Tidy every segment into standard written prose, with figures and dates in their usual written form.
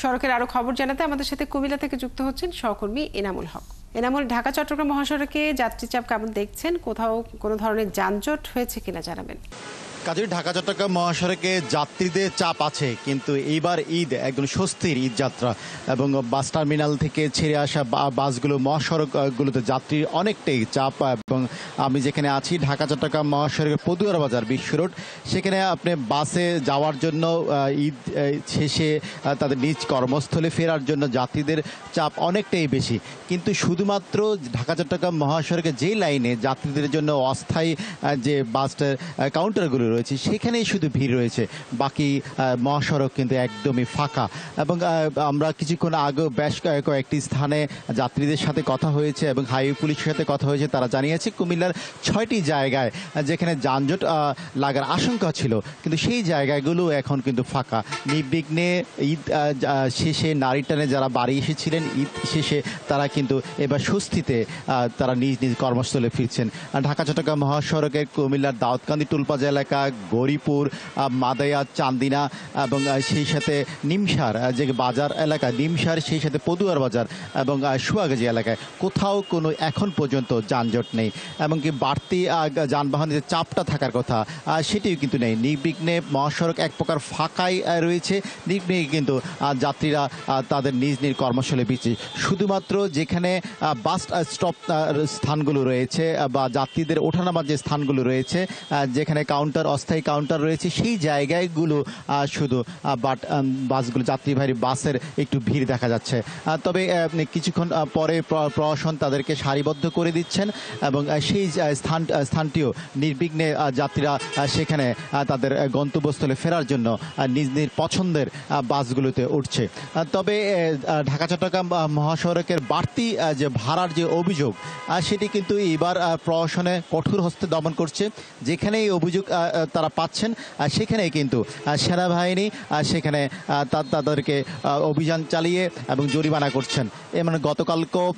সড়কের আরো খবর জানাতে আমাদের সাথে কুমিল্লা থেকে যুক্ত হচ্ছেন সহকর্মী এনামুল হক। এনামুল, ঢাকা চট্টগ্রাম মহাসড়কে যাত্রী চাপ কেমন দেখছেন? কোথাও কোনো ধরনের যানজট হয়েছে কিনা জানাবেন। কাজেই ঢাকা চট্টগ্রাম মহাসড়কে যাত্রীদের চাপ আছে, কিন্তু এইবার ঈদ একদম স্বস্তির ঈদ যাত্রা এবং বাস টার্মিনাল থেকে ছেড়ে আসা বাসগুলো মহাসড়কগুলোতে যাত্রীর অনেকটাই চাপ। এবং আমি যেখানে আছি ঢাকা চট্টগ্রাম মহাসড়কের পদুয়ার বাজার বিশ্ব রোড, সেখানে আপনি বাসে যাওয়ার জন্য ঈদ শেষে তাদের নিজ কর্মস্থলে ফেরার জন্য যাত্রীদের চাপ অনেকটাই বেশি। কিন্তু শুধুমাত্র ঢাকা চট্টগ্রাম মহাসড়কে যেই লাইনে যাত্রীদের জন্য অস্থায়ী যে বাস কাউন্টারগুলো রয়েছে সেখানেই শুধু ভিড় রয়েছে, বাকি মহাসড়ক কিন্তু একদমই ফাঁকা। এবং আমরা কিছুক্ষণ আগে বেশ কয়েকটি স্থানে যাত্রীদের সাথে কথা হয়েছে এবং হাইওয়ে পুলিশের সাথে কথা হয়েছে। তারা জানিয়েছে কুমিল্লার 6টি জায়গায় যেখানে যানজট লাগার আশঙ্কা ছিল, কিন্তু সেই জায়গাগুলো এখন কিন্তু ফাঁকা। নির্বিঘ্নে ঈদ শেষে নারী টানে যারা বাড়ি এসেছিলেন ঈদ শেষে, তারা কিন্তু এবার স্বস্তিতে তারা নিজ নিজ কর্মস্থলে ফিরছেন। ঢাকা চট্টগ্রাম মহাসড়কের কুমিল্লার দাউদকান্দি টুলপাজা এলাকা, গৌরীপুর, মাদায়া, চান্দিনা এবং সেই সাথে নিমসার যে বাজার এলাকা, নিমসার সেই সাথে পদুয়ার বাজার এবং সুয়াগাজী এলাকায় কোথাও কোনো এখন পর্যন্ত যানজট নেই। এমনকি বাড়তি যানবাহনের চাপটা থাকার কথা সেটিও কিন্তু নেই। নির্বিঘ্নে মহাসড়ক এক প্রকার ফাঁকাই রয়েছে। নির্বিঘ্নে কিন্তু যাত্রীরা তাদের নিজ নিজ কর্মস্থলে ফিরছে। শুধুমাত্র যেখানে বাস স্টপ স্থানগুলো রয়েছে বা যাত্রীদের ওঠানামার যে স্থানগুলো রয়েছে, যেখানে কাউন্টার অস্থায়ী কাউন্টার রয়েছে, সেই জায়গাগুলো শুধু বাসগুলো যাত্রীবাহী বাসের একটু ভিড় দেখা যাচ্ছে। তবে কিছুক্ষণ পরে প্রশাসন তাদেরকে সারিবদ্ধ করে দিচ্ছেন এবং সেই স্থানটিও নির্বিঘ্নে যাত্রীরা সেখানে তাদের গন্তব্যস্থলে ফেরার জন্য নিজ নিজ পছন্দের বাসগুলোতে উঠছে। তবে ঢাকা চট্টগ্রাম মহাসড়কের বাড়তি যে ভাড়ার যে অভিযোগ, সেটি কিন্তু এবার প্রশাসনে কঠোর হস্তে দমন করছে। যেখানে এই অভিযোগ তারা পাচ্ছেন সেখানেই কিন্তু সেনাবাহিনী সেখানে তাদেরকে অভিযান চালিয়ে এবং জরিমানা করছেন। এমন গতকালকেও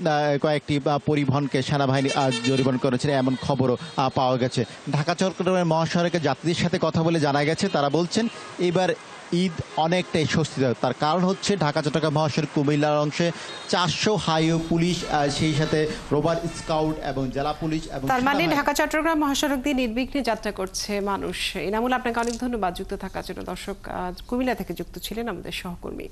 কয়েকটি পরিবহনকে সেনাবাহিনী জরিমানা করেছে এমন খবরও পাওয়া গেছে। ঢাকা চট্টগ্রামের মহাসড়কে যাত্রীদের সাথে কথা বলে জানা গেছে, তারা বলছেন এবার ঈদ অনেকটাই স্বস্তিদায়ক। তার কারণ হচ্ছে ঢাকা চট্টগ্রাম মহাসড়ক কুমিল্লার অংশে 400 হাইওয়ে পুলিশ, সেই সাথে রোভার স্কাউট এবং জেলা পুলিশ এবং তার মানে ঢাকা চট্টগ্রাম মহাসড়ক দিয়ে নির্বিঘ্নে যাত্রা করছে মানুষ। এনামুল, আপনাকে অনেক ধন্যবাদ যুক্ত থাকার জন্য। দর্শক, কুমিল্লা থেকে যুক্ত ছিলেন আমাদের সহকর্মী।